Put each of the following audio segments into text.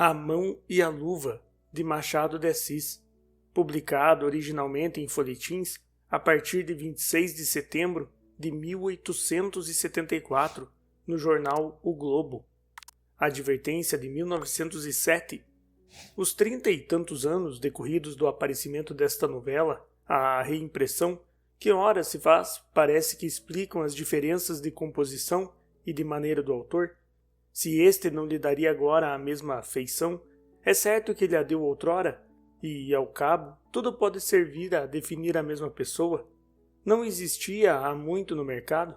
A Mão e a Luva, de Machado de Assis, publicado originalmente em folhetins a partir de 26 de setembro de 1874, no jornal O Globo. Advertência de 1907. Os 30 e tantos anos decorridos do aparecimento desta novela, a reimpressão, que ora se faz, parece que explicam as diferenças de composição e de maneira do autor. Se este não lhe daria agora a mesma feição, é certo que lhe a deu outrora, e, ao cabo, tudo pode servir a definir a mesma pessoa. Não existia há muito no mercado.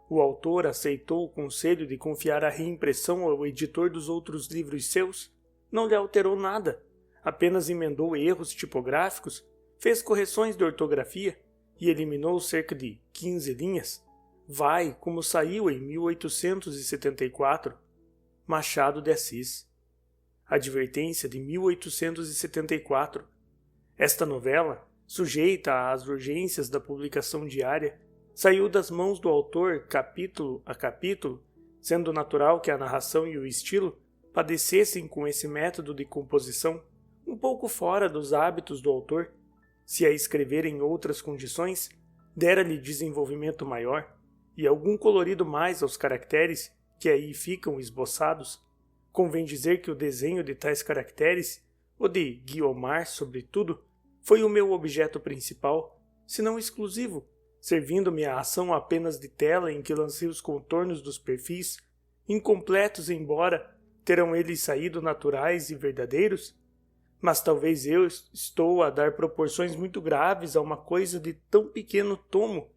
O autor aceitou o conselho de confiar a reimpressão ao editor dos outros livros seus. Não lhe alterou nada, apenas emendou erros tipográficos, fez correções de ortografia e eliminou cerca de 15 linhas. Vai como saiu em 1874. Machado de Assis. Advertência de 1874. Esta novela, sujeita às urgências da publicação diária, saiu das mãos do autor capítulo a capítulo, sendo natural que a narração e o estilo padecessem com esse método de composição um pouco fora dos hábitos do autor. Se a escrever em outras condições, dera-lhe desenvolvimento maior e algum colorido mais aos caracteres que aí ficam esboçados. Convém dizer que o desenho de tais caracteres, o de Guiomar sobretudo, foi o meu objeto principal, se não exclusivo, servindo-me a ação apenas de tela em que lancei os contornos dos perfis, incompletos embora terão eles saído naturais e verdadeiros. Mas talvez eu estou a dar proporções muito graves a uma coisa de tão pequeno tomo.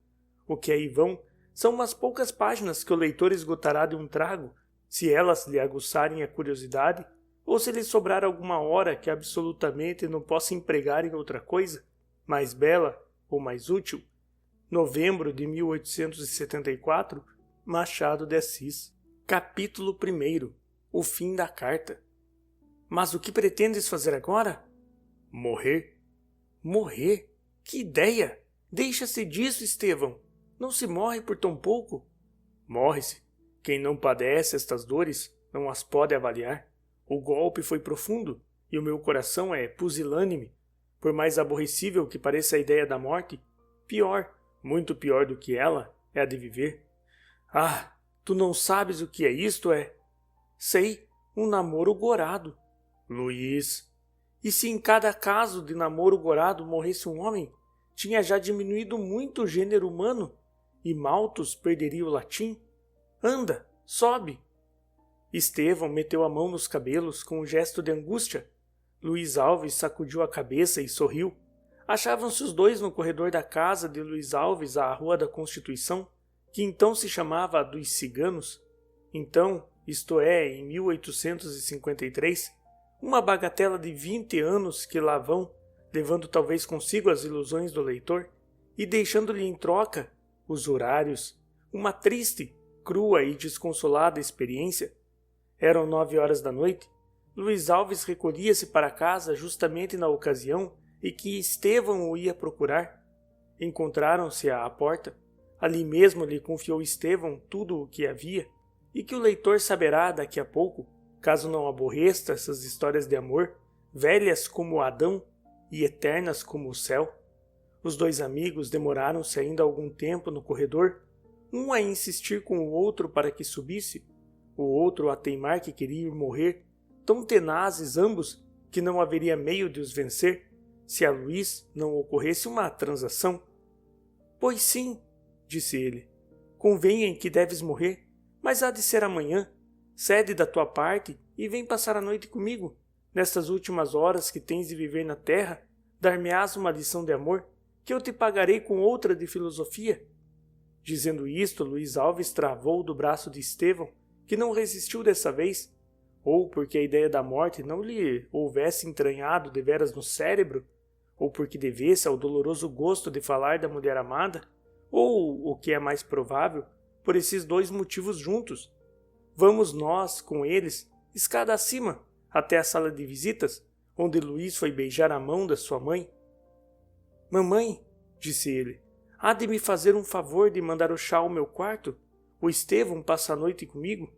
O que aí vão são umas poucas páginas que o leitor esgotará de um trago, se elas lhe aguçarem a curiosidade, ou se lhe sobrar alguma hora que absolutamente não possa empregar em outra coisa, mais bela ou mais útil. Novembro de 1874, Machado de Assis. Capítulo 1. O fim da carta. Mas o que pretendes fazer agora? Morrer. Morrer? Que ideia! Deixa-se disso, Estevão. Não se morre por tão pouco. Morre-se. Quem não padece estas dores não as pode avaliar. O golpe foi profundo e o meu coração é pusilânime. Por mais aborrecível que pareça a ideia da morte, pior, muito pior do que ela, é a de viver. Ah, tu não sabes o que é isto, é? Sei, um namoro gorado. Luiz, e se em cada caso de namoro gorado morresse um homem, tinha já diminuído muito o gênero humano, e Malthus perderia o latim? Anda, sobe! Estevão meteu a mão nos cabelos com um gesto de angústia. Luiz Alves sacudiu a cabeça e sorriu. Achavam-se os dois no corredor da casa de Luiz Alves à Rua da Constituição, que então se chamava a dos Ciganos. Então, isto é, em 1853, uma bagatela de 20 anos que lá vão, levando talvez consigo as ilusões do leitor e deixando-lhe em troca, usurários, uma triste, crua e desconsolada experiência. Eram 9 horas da noite. Luiz Alves recolhia-se para casa justamente na ocasião em que Estevão o ia procurar. Encontraram-se à porta. Ali mesmo lhe confiou Estevão tudo o que havia, e que o leitor saberá daqui a pouco, caso não aborreça essas histórias de amor, velhas como Adão e eternas como o céu. Os dois amigos demoraram-se ainda algum tempo no corredor, um a insistir com o outro para que subisse, o outro a teimar que queria ir morrer, tão tenazes ambos que não haveria meio de os vencer, se a Luís não ocorresse uma transação. Pois sim, disse ele, convém em que deves morrer, mas há de ser amanhã. Cede da tua parte e vem passar a noite comigo. Nestas últimas horas que tens de viver na terra, dar-me-ás uma lição de amor, que eu te pagarei com outra de filosofia. Dizendo isto, Luiz Alves travou do braço de Estevão, que não resistiu dessa vez, ou porque a ideia da morte não lhe houvesse entranhado deveras no cérebro, ou porque devesse ao doloroso gosto de falar da mulher amada, ou, o que é mais provável, por esses dois motivos juntos. Vamos nós, com eles, escada acima, até a sala de visitas, onde Luís foi beijar a mão da sua mãe. Mamãe, disse ele, há de me fazer um favor de mandar o chá ao meu quarto? O Estevão passa a noite comigo?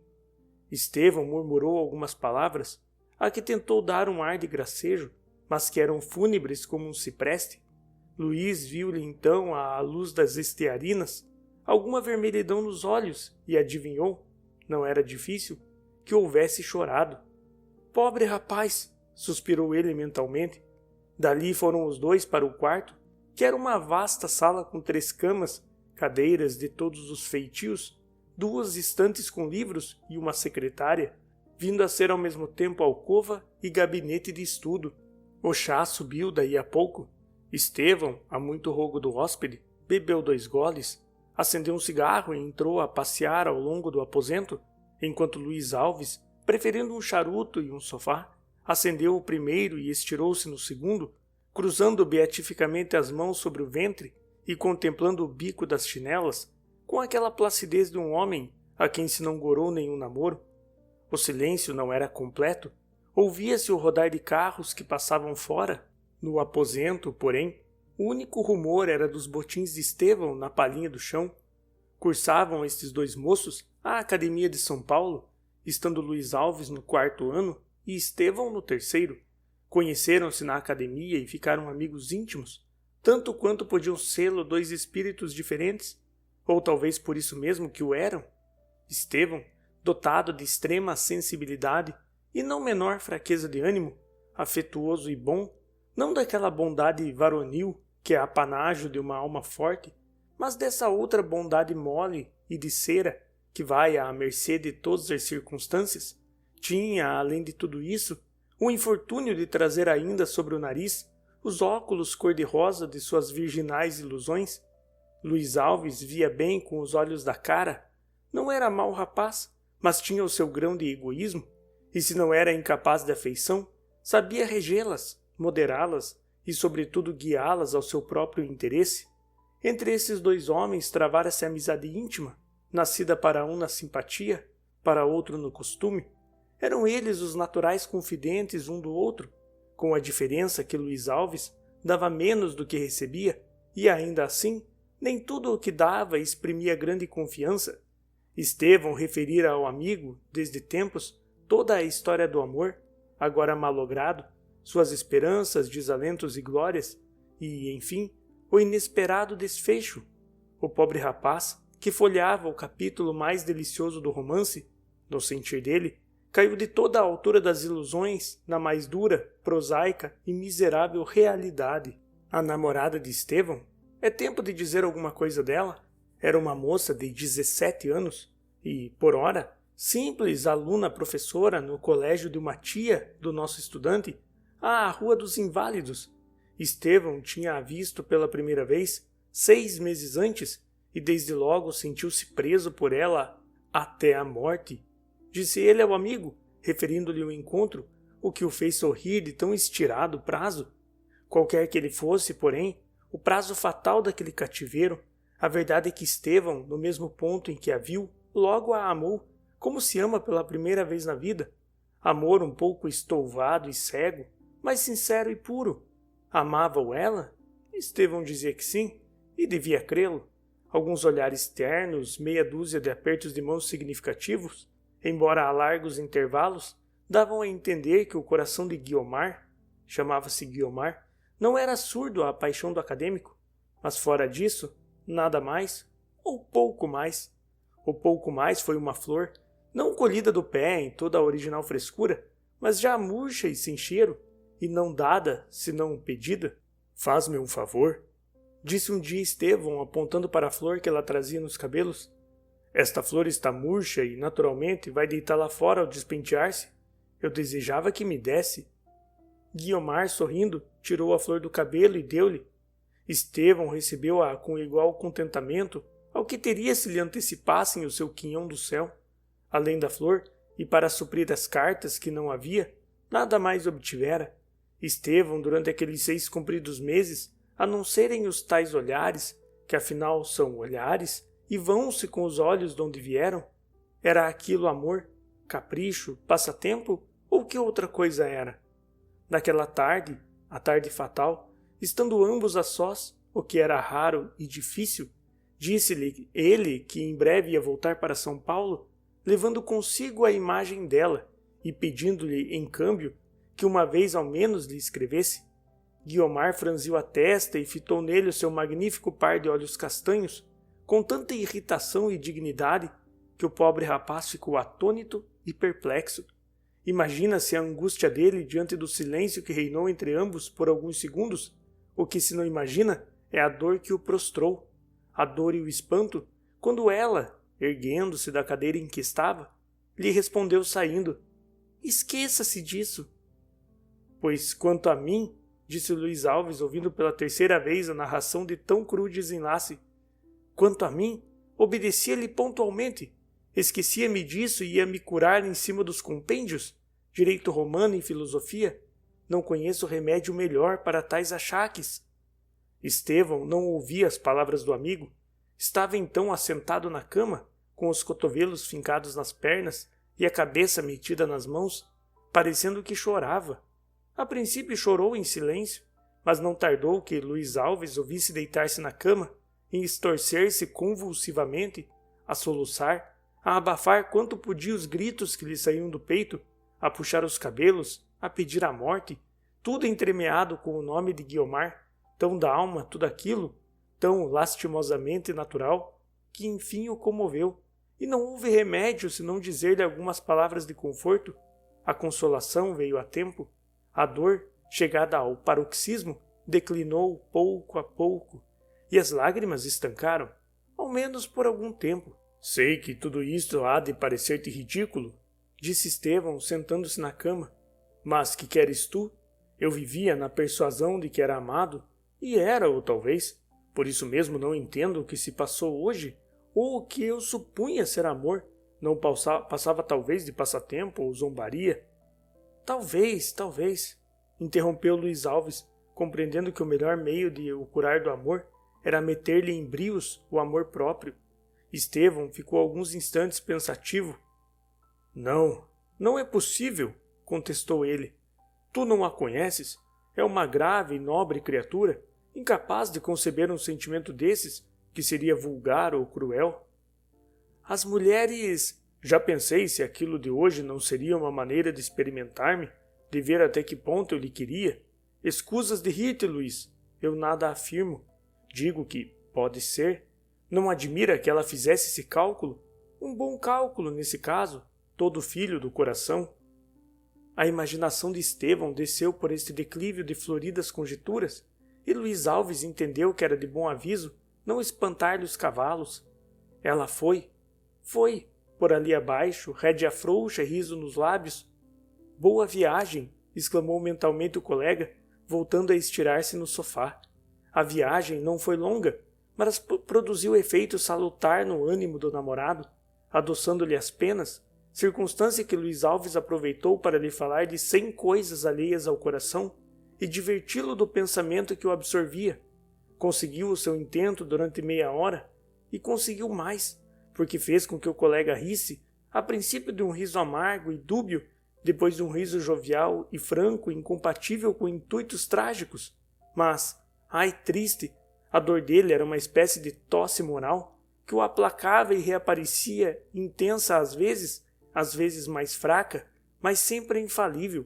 Estevão murmurou algumas palavras. a que tentou dar um ar de gracejo, mas que eram fúnebres como um cipreste. Luís viu-lhe então, à luz das estearinas, alguma vermelhidão nos olhos e adivinhou, não era difícil, que houvesse chorado. Pobre rapaz! Suspirou ele mentalmente. Dali foram os dois para o quarto, que era uma vasta sala com 3 camas, cadeiras de todos os feitios, 2 estantes com livros e uma secretária, vindo a ser ao mesmo tempo alcova e gabinete de estudo. O chá subiu daí a pouco. Estevão, a muito rogo do hóspede, bebeu 2 goles, acendeu um cigarro e entrou a passear ao longo do aposento, enquanto Luís Alves, preferindo um charuto e um sofá, acendeu o primeiro e estirou-se no segundo, cruzando beatificamente as mãos sobre o ventre e contemplando o bico das chinelas, com aquela placidez de um homem a quem se não gorou nenhum namoro. O silêncio não era completo, ouvia-se o rodar de carros que passavam fora. No aposento, porém, o único rumor era dos botins de Estevão na palhinha do chão. Cursavam estes 2 moços a Academia de São Paulo, estando Luís Alves no 4º ano e Estevão no 3º. Conheceram-se na academia e ficaram amigos íntimos, tanto quanto podiam sê-lo 2 espíritos diferentes, ou talvez por isso mesmo que o eram. Estevão, dotado de extrema sensibilidade e não menor fraqueza de ânimo, afetuoso e bom, não daquela bondade varonil que é apanágio de uma alma forte, mas dessa outra bondade mole e de cera que vai à mercê de todas as circunstâncias, tinha, além de tudo isso, o infortúnio de trazer ainda sobre o nariz os óculos cor-de-rosa de suas virginais ilusões. Luís Alves via bem com os olhos da cara, não era mau rapaz, mas tinha o seu grão de egoísmo, e se não era incapaz de afeição, sabia regê-las, moderá-las e, sobretudo, guiá-las ao seu próprio interesse. Entre esses 2 homens travara-se amizade íntima, nascida para um na simpatia, para outro no costume. Eram eles os naturais confidentes um do outro, com a diferença que Luís Alves dava menos do que recebia, e ainda assim, nem tudo o que dava exprimia grande confiança. Estevão referira ao amigo, desde tempos, toda a história do amor, agora malogrado, suas esperanças, desalentos e glórias, e, enfim, o inesperado desfecho. O pobre rapaz, que folheava o capítulo mais delicioso do romance, no sentir dele, caiu de toda a altura das ilusões na mais dura, prosaica e miserável realidade. A namorada de Estevão, é tempo de dizer alguma coisa dela, era uma moça de 17 anos e, por ora, simples aluna professora no colégio de uma tia do nosso estudante, à Rua dos Inválidos. Estevão tinha-a visto pela primeira vez 6 meses antes e desde logo sentiu-se preso por ela até a morte. Disse ele ao amigo, referindo-lhe o encontro, o que o fez sorrir de tão estirado prazo. Qualquer que ele fosse, porém, o prazo fatal daquele cativeiro, a verdade é que Estevão, no mesmo ponto em que a viu, logo a amou, como se ama pela primeira vez na vida. Amor um pouco estouvado e cego, mas sincero e puro. Amava-o ela? Estevão dizia que sim, e devia crê-lo. Alguns olhares ternos, meia dúzia de apertos de mãos significativos, embora a largos intervalos, davam a entender que o coração de Guiomar, chamava-se Guiomar, não era surdo à paixão do acadêmico, mas fora disso, nada mais, ou pouco mais. O pouco mais foi uma flor, não colhida do pé em toda a original frescura, mas já murcha e sem cheiro, e não dada, senão pedida. Faz-me um favor, disse um dia Estevão, apontando para a flor que ela trazia nos cabelos. Esta flor está murcha e, naturalmente, vai deitá-la fora ao despentear-se. Eu desejava que me desse. Guiomar, sorrindo, tirou a flor do cabelo e deu-lhe. Estevão recebeu-a com igual contentamento ao que teria se lhe antecipassem o seu quinhão do céu. Além da flor, e para suprir as cartas que não havia, nada mais obtivera. Estevão, durante aqueles 6 compridos meses, a não serem os tais olhares, que afinal são olhares, e vão-se com os olhos de onde vieram, era aquilo amor, capricho, passatempo, ou que outra coisa era? Naquela tarde, a tarde fatal, estando ambos a sós, o que era raro e difícil, disse-lhe ele que em breve ia voltar para São Paulo, levando consigo a imagem dela, e pedindo-lhe, em câmbio, que uma vez ao menos lhe escrevesse, Guiomar franziu a testa e fitou nele o seu magnífico par de olhos castanhos, com tanta irritação e dignidade que o pobre rapaz ficou atônito e perplexo. Imagina-se a angústia dele diante do silêncio que reinou entre ambos por alguns segundos. O que se não imagina é a dor que o prostrou, a dor e o espanto, quando ela, erguendo-se da cadeira em que estava, lhe respondeu saindo: "Esqueça-se disso." "Pois quanto a mim," disse Luiz Alves, ouvindo pela terceira vez a narração de tão cru desenlace, "quanto a mim, obedecia-lhe pontualmente. Esquecia-me disso e ia me curar em cima dos compêndios, direito romano e filosofia. Não conheço remédio melhor para tais achaques." Estevão não ouvia as palavras do amigo. Estava então assentado na cama, com os cotovelos fincados nas pernas e a cabeça metida nas mãos, parecendo que chorava. A princípio chorou em silêncio, mas não tardou que Luiz Alves o visse deitar-se na cama e estorcer-se convulsivamente, a soluçar, a abafar quanto podia os gritos que lhe saíam do peito, a puxar os cabelos, a pedir a morte, tudo entremeado com o nome de Guiomar, tão da alma tudo aquilo, tão lastimosamente natural, que enfim o comoveu, e não houve remédio senão dizer-lhe algumas palavras de conforto. A consolação veio a tempo, a dor, chegada ao paroxismo, declinou pouco a pouco, e as lágrimas estancaram, ao menos por algum tempo. "Sei que tudo isto há de parecer-te ridículo", disse Estevão, sentando-se na cama, "mas que queres tu? Eu vivia na persuasão de que era amado, e era-o talvez. Por isso mesmo não entendo o que se passou hoje, ou o que eu supunha ser amor. Não passava talvez de passatempo ou zombaria." Talvez, interrompeu Luiz Alves, compreendendo que o melhor meio de o curar do amor era meter-lhe em brios o amor próprio. Estevão ficou alguns instantes pensativo. Não é possível, contestou ele. "Tu não a conheces? É uma grave e nobre criatura, incapaz de conceber um sentimento desses, que seria vulgar ou cruel. As mulheres... Já pensei se aquilo de hoje não seria uma maneira de experimentar-me, de ver até que ponto eu lhe queria. Escusas de rir-te, Luiz. Eu nada afirmo. Digo que pode ser. Não admira que ela fizesse esse cálculo? Um bom cálculo, nesse caso, todo filho do coração." A imaginação de Estevão desceu por este declívio de floridas conjecturas, e Luiz Alves entendeu que era de bom aviso não espantar-lhe os cavalos. Ela foi, por ali abaixo, rédea frouxa e riso nos lábios. "Boa viagem!" exclamou mentalmente o colega, voltando a estirar-se no sofá. A viagem não foi longa, mas produziu efeito salutar no ânimo do namorado, adoçando-lhe as penas, circunstância que Luiz Alves aproveitou para lhe falar de 100 coisas alheias ao coração e diverti-lo do pensamento que o absorvia. Conseguiu o seu intento durante meia hora e conseguiu mais, porque fez com que o colega risse, a princípio de um riso amargo e dúbio, depois de um riso jovial e franco e incompatível com intuitos trágicos. Mas, ai triste, a dor dele era uma espécie de tosse moral, que o aplacava e reaparecia, intensa às vezes mais fraca, mas sempre infalível.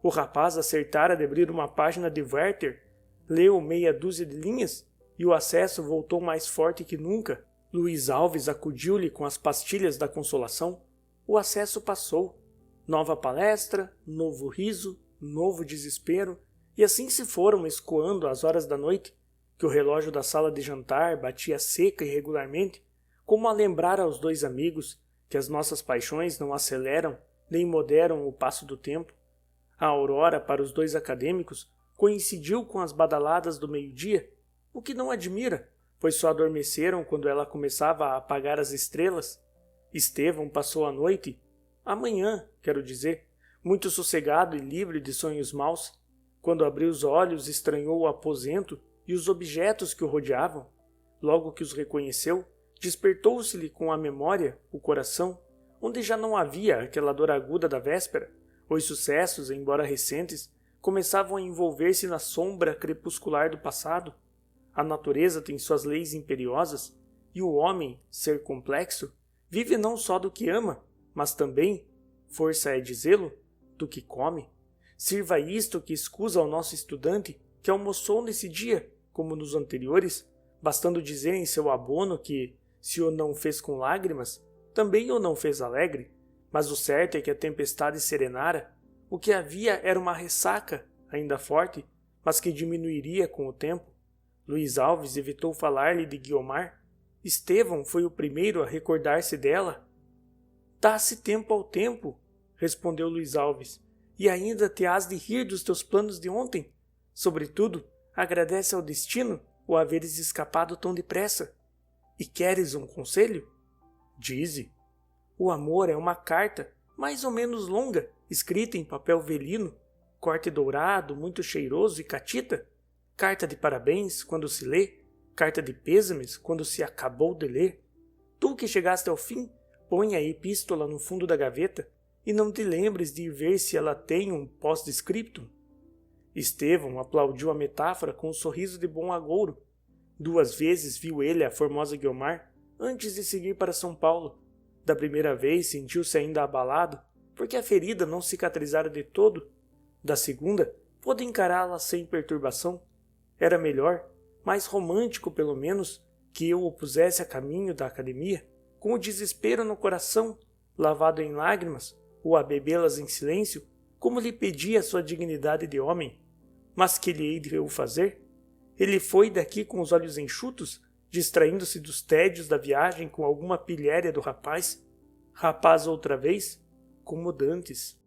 O rapaz acertara de abrir uma página de Werther, leu meia dúzia de linhas, e o acesso voltou mais forte que nunca. Luiz Alves acudiu-lhe com as pastilhas da consolação. O acesso passou. Nova palestra, novo riso, novo desespero, e assim se foram escoando as horas da noite, que o relógio da sala de jantar batia seca e regularmente, como a lembrar aos dois amigos que as nossas paixões não aceleram nem moderam o passo do tempo. A aurora, para os dois acadêmicos, coincidiu com as badaladas do meio-dia, o que não admira, pois só adormeceram quando ela começava a apagar as estrelas. Estevão passou a noite, amanhã, quero dizer, muito sossegado e livre de sonhos maus. Quando abriu os olhos, estranhou o aposento e os objetos que o rodeavam. Logo que os reconheceu, despertou-se-lhe com a memória o coração, onde já não havia aquela dor aguda da véspera. Os sucessos, embora recentes, começavam a envolver-se na sombra crepuscular do passado. A natureza tem suas leis imperiosas, e o homem, ser complexo, vive não só do que ama, mas também, força é dizê-lo, do que come. Sirva isto que escusa ao nosso estudante que almoçou nesse dia, como nos anteriores, bastando dizer em seu abono que, se o não fez com lágrimas, também o não fez alegre, mas o certo é que a tempestade serenara, o que havia era uma ressaca, ainda forte, mas que diminuiria com o tempo. Luís Alves evitou falar-lhe de Guiomar. Estevão foi o primeiro a recordar-se dela. Dá-se tempo ao tempo, respondeu Luís Alves, e ainda te hás de rir dos teus planos de ontem. Sobretudo, agradece ao destino o haveres escapado tão depressa. E queres um conselho? Dize. O amor é uma carta, mais ou menos longa, escrita em papel velino, corte dourado, muito cheiroso e catita. Carta de parabéns, quando se lê, carta de pêsames, quando se acabou de ler. Tu que chegaste ao fim, põe a epístola no fundo da gaveta e não te lembres de ir ver se ela tem um post-scriptum. Estevão aplaudiu a metáfora com um sorriso de bom agouro. 2 vezes viu ele a formosa Guiomar antes de seguir para São Paulo. Da primeira vez sentiu-se ainda abalado, porque a ferida não cicatrizara de todo. Da segunda, pôde encará-la sem perturbação. Era melhor, mais romântico pelo menos, que eu o pusesse a caminho da academia, com o desespero no coração, lavado em lágrimas, ou a bebê-las em silêncio, como lhe pedia sua dignidade de homem. Mas que lhe hei de eu fazer? Ele foi daqui com os olhos enxutos, distraindo-se dos tédios da viagem com alguma pilhéria do rapaz. Rapaz outra vez, como dantes.